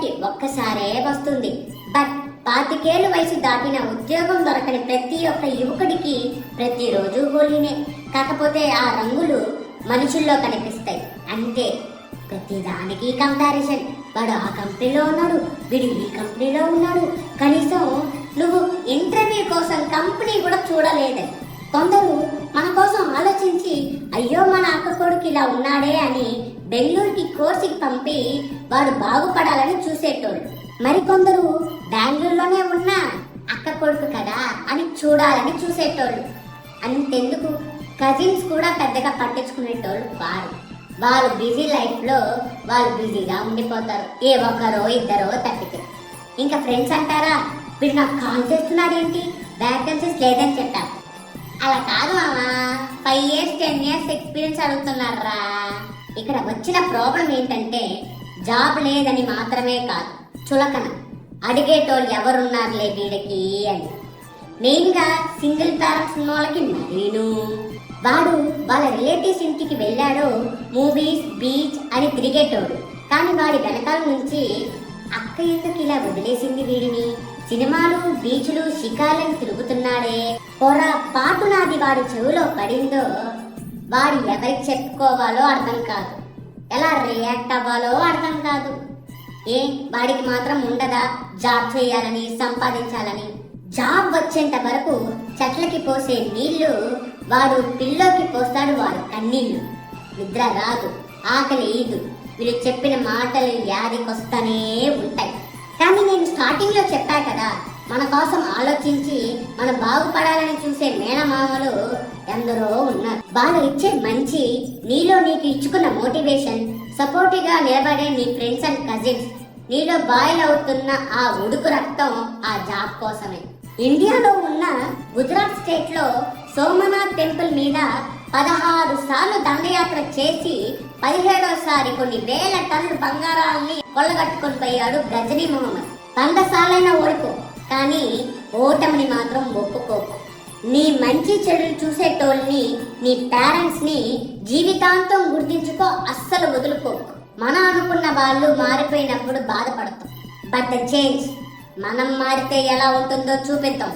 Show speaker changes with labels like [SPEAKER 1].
[SPEAKER 1] నిజానికి ఒక్కసారే వస్తుంది. బట్ 25 వయసు దాటిన ఉద్యోగం దొరకని ప్రతి ఒక్క యువకుడికి ప్రతిరోజు హోలీనే. కాకపోతే ఆ రంగులు మనుషుల్లో కనిపిస్తాయి అంతే. ప్రతిదానికి కంపారిజన్. వాడు ఆ కంపెనీలో ఉన్నాడు, వీడు ఈ కంపెనీలో ఉన్నాడు. కనీసం నువ్వు ఇంటర్వ్యూ కోసం కంపెనీ కూడా చూడలేదని. కొందరు మన కోసం ఆలోచించి అయ్యో మన అక్క కొడుకు ఇలా ఉన్నాడే అని బెంగళూరుకి కోర్సుకి పంపి వాడు బాగుపడాలని చూసేటోళ్ళు. మరికొందరు బెంగళూరులోనే ఉన్న అక్క కొడుకు కదా అని చూడాలని చూసేటోళ్ళు. అంతెందుకు కజిన్స్ కూడా పెద్దగా పట్టించుకునేటోళ్ళు వాళ్ళు బిజీ లైఫ్లో వాళ్ళు బిజీగా ఉండిపోతారు. ఏ ఒక్కరో ఇద్దరో తప్పితే. ఇంకా ఫ్రెండ్స్ అంటారా, వీడు నాకు కాల్ చేస్తున్నాడేంటి, వ్యాకెన్సీస్ లేదని చెప్పారు. అలా కాదు మామా, 5 years 10 years ఎక్స్పీరియన్స్ అడుగుతున్నారా. ఇక్కడ వచ్చిన ప్రాబ్లం ఏంటంటే జాబ్ లేదని మాత్రమే కాదు, చులకన. అడిగేటోళ్ళు ఎవరున్నారులే వీడికి అని. మెయిన్గా సింగిల్ పేరెంట్స్ ఉన్న వాళ్ళకి మరీను. వాడు వాళ్ళ రిలేటివ్స్ ఇంటికి వెళ్ళాడో మూవీస్ బీచ్ అని తిరిగేటోడు. కానీ వాడి వెనకాల నుంచి అక్క ఎందుకు ఇలా వదిలేసింది వీడిని, సినిమాలు బీచ్లు షికార్లను తిరుగుతున్నాడే, పొరపాటు నాది వాడి చెవిలో పడిందో వాడు ఎవరికి చెప్పుకోవాలో అర్థం కాదు, ఎలా రియాక్ట్ అవ్వాలో అర్థం కాదు. వాడికి మాత్రం ఉండదా జాబ్ చేయాలని, సంపాదించాలని? జాబ్ వచ్చేంత వరకు చెట్లకి పోసే నీళ్లు వాడు పిల్లోకి పోస్తాడు వాడు కన్నీళ్లు. నిద్ర రాదు, ఆకలి ఈదు, వీళ్ళు చెప్పిన మాటలు యాదికొస్తానే ఉంటాయి. కానీ నేను స్టార్టింగ్ లో చెప్పా కదా, మన కోసం ఆలోచించి మన బాగుపడాలని చూసే మేనమామలు ఎందరో ఉన్నారు. వాళ్ళు ఇచ్చే మంచి, నీలో నీకు ఇచ్చుకున్న మోటివేషన్, సపోర్టివ్ గా నిలబడే నీ ఫ్రెండ్స్ అండ్ కజిన్స్, నీలో బాయిల్ అవుతున్న ఆ ఉడుకు రక్తం ఆ జాబ్ కోసమే. ఇండియాలో ఉన్న గుజరాత్ స్టేట్ లో సోమనాథ్ టెంపుల్ మీద 16 సార్లు దండయాత్ర చేసి 17వసారి కొన్ని వేల టన్నుల బంగారాలని కొల్లగట్టుకొని పోయాడు గజనీ మొహమ్మద్. 100 సార్లైనా ఓడిపో, కానీ ఓటమిని మాత్రం ఒప్పుకోకు. నీ మంచి చెడులు చూసేటోళ్ళని, నీ పేరెంట్స్ ని జీవితాంతం గుర్తించుకో, అస్సలు వదులుకోకు. మనం అనుకున్న వాళ్ళు మారిపోయినప్పుడు బాధపడతాం. బట్ ద చేంజ్, మనం మారితే ఎలా ఉంటుందో చూపిద్దాం.